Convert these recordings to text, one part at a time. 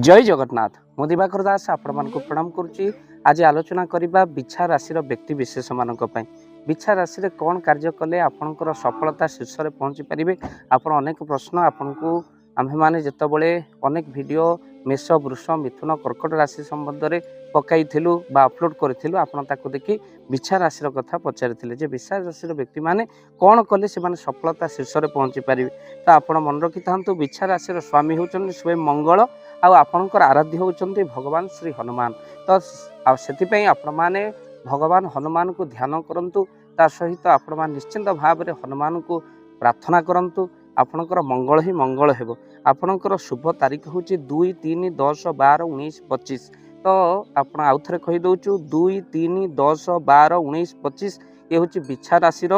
जय जगन्नाथ मु दिवाकर दास आपण मानक प्रणाम करुच्ची। आज आलोचना करबा बिछा राशि व्यक्ति विशेष मानक पई बिछा राशि कौन कार्य कले आपणकर सफलता शीर्ष में पहुँची पारे। आपण अनेक प्रश्न आपको आम्भे माने जेतबेले अनेक वीडियो मेष वृष मिथुन कर्कट राशि संबंध में पकाईलु बा अपलोड करूँ आपड़ ताक देखि बिछा राशि कथा पचारि जे बिछा राशि व्यक्ति माने कौन कले से सफलता शीर्ष में पहुँची पारे। तो आप मन रखि था बिछा राशि स्वामी होउछन स्वयं मंगल आपणकर आराध्य होउछन्ति भगवान श्री हनुमान। तो से आपण माने भगवान हनुमान को ध्यान करंतु ता सहित आपण माने निश्चिंत भाव में हनुमान को प्रार्थना करंतु आपणकर मंगल ही मंगल हेबो। आपणकर शुभ तारीख हूँ 2, 3, 10, 12, 19, 25। तो आपण आउ थे कही दउछु 2, 3, 10, 12, 19, 25 ये हूँ बिछा राशि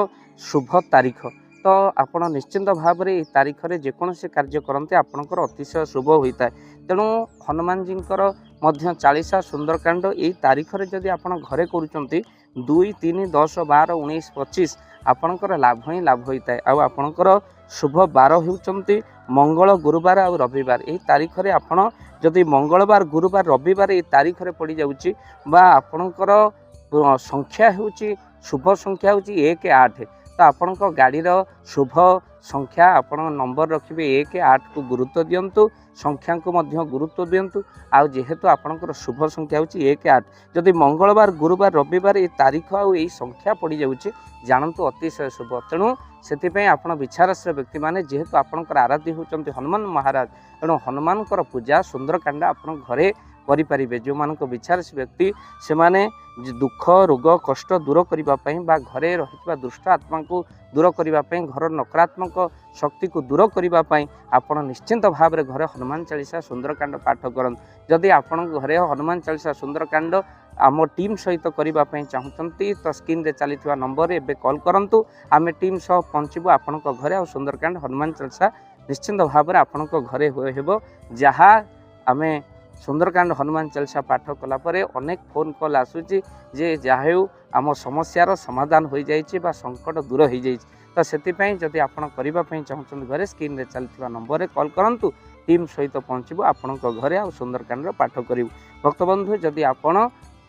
शुभ तारीख। तो आपण निश्चिंत भाव में तारीख में जेकोसी कार्य करते आपणकर अतिशय शुभ होता है। तेणु हनुमान जी मध्य 40 सुंदरकांड यही तारीख में जदि आप घरे करुँच 2, 3, 10, 12, 19, 25 आपणकर लाभ ही लाभ होता है। आपणकर शुभ बार होउचंती मंगल गुरुवार और रविवार। यही तारीख में आपण जदि मंगलवार गुरुवार रविवार ये तारीख में पड़ जाऊँगी बा आपणकर संख्या होउची शुभ संख्या होउची 1, 8। तो आपण गाड़ीर शुभ संख्या आपण नंबर रखिए 1, 8 को गुरुत्व दिंतु संख्या को मध्य गुरुत्व दिंतु। आउ जेहेतु आपणकर शुभ संख्या होची 1, 8 जदि मंगलवार गुरुवार रविवार ये तारीख आउ यही संख्या पड़ जाऊँगी जानतु अतिशय शुभ। तेणु से आपण बिछा राशि व्यक्ति माने जेहेतु आपणकर आराध्य होउचंती हनुमान महाराज तेणु हनुमान पूजा सुंदरकांड आपण घरे करें। जो मान बिछा राशि व्यक्ति से माने दुख रोग कष्ट दूर करने बा घरे रही दुष्ट आत्मा को दूर करने घर नकारात्मक शक्ति को दूर करने आपड़ निश्चिंत भाव में घरे हनुमान चालीसा सुंदरकांड पाठ करन। जदि आपण घरे हनुमान चालीसा सुंदरकांड आम टीम सहित करने चाहूँगी तो स्क्रीन रे चली नंबर एवं कॉल करंतु आम टीम सह पहुँचबू आपण घरे आ सुंदरकांड हनुमान चालीसा निश्चिंत भाव में आपण घरे हो जहाँ आम सुंदरकांड हनुमान चालीसा पाठ कलापर अनेक फोन कॉल आसूची जे जहाँ आम समस्यार समाधान हो जाइए बा संकट दूर हो जाइए। तो से जदि आपड़ करने चाहूँगी घरे स्क्रीन रे चली नंबर कॉल करंतु टीम सहित पहुँचबू आपण घरे आ सुंदरकांड पाठ करूँ। भक्तबंधु जदि आपण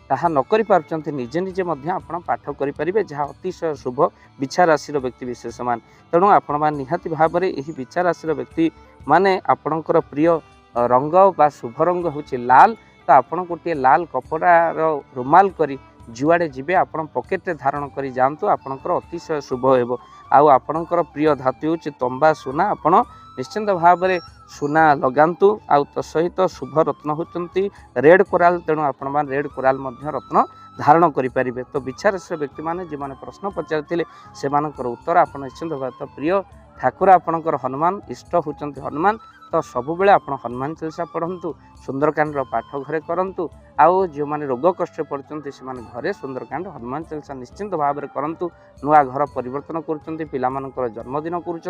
ताहा न करि पारुचंती निजे निजे मध्य आपण पाठ करें जहाँ अतिशय शुभ बिछा राशि व्यक्ति विशेष मान। तेणु आपण मान निहाती भाव में यही बिछा राशि व्यक्ति माने आपणकर प्रिय रंग बा शुभ रंग होची लाल। तो आपण गोटे लाल कपड़ार रुमाल करी जुआड़े जीवे आपण पकेट रे धारण करी जांतु आपणकर अतिशय शुभ हेबो। आउ आपणकर प्रिय धातु होची तंबा सुना आपण निश्चिंत भाव में सुना लगांतु। आउ तो सहित शुभ रत्न होचंती रेड कोराल। तेणु आपण मान रेड कोराल मध्य रत्न धारण करें। तो बिछा राशि व्यक्ति माने जे माने प्रश्न पचारथिले सेमानकर उत्तर आपण निश्चिंत भाव तो प्रिय ठाकुर आपणकर हनुमान इष्ट होचंती हनुमान। तो सबुबले आप हनुमान चालीसा पढ़ंतु सुंदरकांड पाठ घरे करंतु। आउ जो माने रोग कष्ट पड़ते से घरे सुंदरकांड हनुमान चालीसा निश्चिंत भाव में करंतु। नुआ घर परिवर्तन करुँच पिलामानकर जन्मदिन करुँच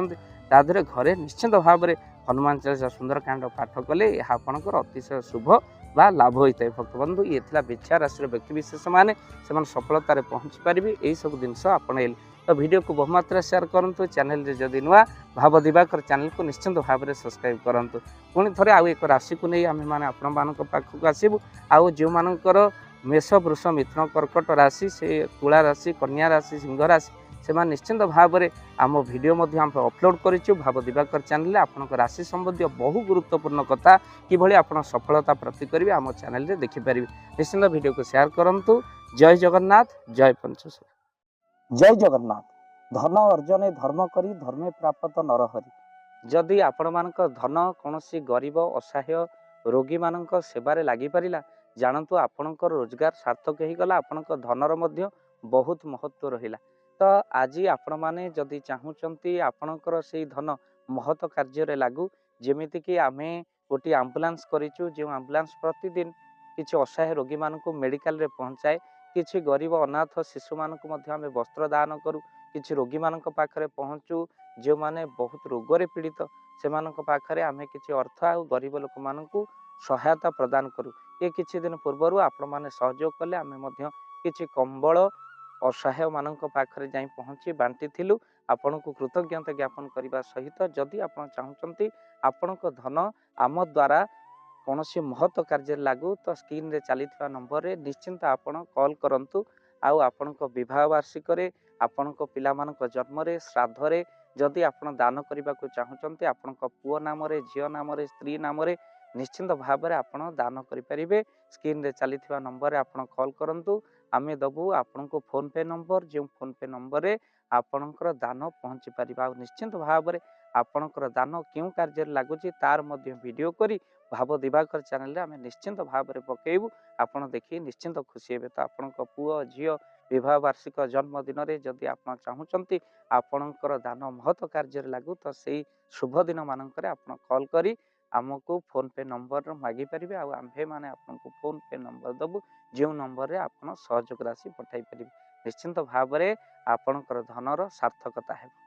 तादरे घरे निश्चिंत भाव में हनुमान चालीसा सुंदरकांड पाठ कले यह आपणकर अतिशय शुभ बा लाभ होता है। भक्तबंधु ये बिछा राशि व्यक्ति विशेष माने सफलतार पहुँची पारे यही सब जिनस आपणेल। तो वीडियो को बहुमात्रा शेयर करंतु चैनल रे जदि नुआ भाव दिवाकर चैनल को निश्चिंत भाव में सब्सक्राइब करंतु। पुणी थोड़े आउ एक राशि को नहीं आम मैंने आपण मान पाखक आसबू। आउ जो मानकर मेष वृष मिथुन कर्कट राशि से तुला राशि कन्या राशि सिंह राशि से निश्चिंत भाव में आम वीडियो आम अपलोड करूँ भाव दिवाकर चैनल आपण राशि संबंधी बहु गुरुत्वपूर्ण कथा किभली आप सफलता प्राप्ति करेंगे आम चैनल रे देखिपारे। निश्चिंत वीडियो को शेयर करंतु। जय जगन्नाथ जय पंचेश्वर। जय जगन्नाथ। धन अर्जने धर्म करी धर्मे प्राप्त नरहरि। जदि आपण मानक धन कौन गरीब असहाय रोगी मानक सेवारे लगी पारिला जानतु आपणकर रोजगार सार्थक हो गला आपणक धनर मध्य बहुत महत्व रहिला। तो आज आपण माने जदि चाहूचंती आपणकर से धन महत कार्य लागू जेमिति कि आमे गोटे आम्बुलांस करिचु जो आम्बुलांस प्रतिदिन किछि असहाय रोगी मानक मेडिकल रे पहुंचाए किछि गरीब अनाथ शिशु मानक मध्य आमे वस्त्र दान करू किछि रोगी मानक पाखरे पहुंचू जो माने बहुत रोगरे पीड़ित से मानक पाखरे आमे किछि अर्थ आ गरीब लोक मानकू सहायता प्रदान करू। ये किछि दिन पूर्वरु आपण माने सहयोग कले आमे मध्य किछि कंबल असहाय मानक पाखरे जाई पहुंची बांटी थिलु। आपनको कृतज्ञता ज्ञापन करने सहित जदि आप चाहूँगी आपण धन आम द्वारा କୌଣସି ମହତ କାର୍ଯ୍ୟରେ ଲାଗୁ ତ ସ୍କ୍ରିନ୍ରେ ଚାଲିଥିବା ନମ୍ବରରେ ନିଶ୍ଚିନ୍ତ ଆପଣ କଲ୍ କରନ୍ତୁ। ଆଉ ଆପଣଙ୍କ ବିବାହ ବାର୍ଷିକରେ, ଆପଣଙ୍କ ପିଲାମାନଙ୍କ ଜନ୍ମରେ, ଶ୍ରାଦ୍ଧରେ ଯଦି ଆପଣ ଦାନ କରିବାକୁ ଚାହୁଁଛନ୍ତି, ଆପଣଙ୍କ ପୁଅ ନାମରେ, ଝିଅ ନାମରେ, ସ୍ତ୍ରୀ ନାମରେ ନିଶ୍ଚିନ୍ତ ଭାବରେ ଆପଣ ଦାନ କରିପାରିବେ। ସ୍କ୍ରିନ୍ରେ ଚାଲିଥିବା ନମ୍ବରରେ ଆପଣ କଲ୍ କରନ୍ତୁ। ଆମେ ଦେବୁ ଆପଣଙ୍କୁ ଫୋନ୍ପେ ନମ୍ବର, ଯେଉଁ ଫୋନ୍ପେ ନମ୍ବରରେ ଆପଣଙ୍କର ଦାନ ପହଞ୍ଚି ପାରିବ। ଆଉ ନିଶ୍ଚିନ୍ତ ଭାବରେ ଆପଣଙ୍କର ଦାନ କେଉଁ କାର୍ଯ୍ୟରେ ଲାଗୁଛି ତାର ମଧ୍ୟ ଭିଡ଼ିଓ କରି ଭାବ ଦିବାକର ଚ୍ୟାନେଲରେ ଆମେ ନିଶ୍ଚିନ୍ତ ଭାବରେ ପକାଇବୁ। ଆପଣ ଦେଖି ନିଶ୍ଚିନ୍ତ ଖୁସି ହେବେ। ତ ଆପଣଙ୍କ ପୁଅ ଝିଅ ବିବାହ ବାର୍ଷିକ ଜନ୍ମଦିନରେ ଯଦି ଆପଣ ଚାହୁଁଛନ୍ତି ଆପଣଙ୍କର ଦାନ ମହତ କାର୍ଯ୍ୟରେ ଲାଗୁ, ତ ସେଇ ଶୁଭ ଦିନ ମାନଙ୍କରେ ଆପଣ କଲ୍ କରି ଆମକୁ ଫୋନ୍ପେ ନମ୍ବର ମାଗିପାରିବେ। ଆଉ ଆମ୍ଭେମାନେ ଆପଣଙ୍କୁ ଫୋନ୍ପେ ନମ୍ବର ଦେବୁ, ଯେଉଁ ନମ୍ବରରେ ଆପଣ ସହଯୋଗ ରାଶି ପଠାଇ ପାରିବେ। ନିଶ୍ଚିନ୍ତ ଭାବରେ ଆପଣଙ୍କର ଧନର ସାର୍ଥକତା ହେବ।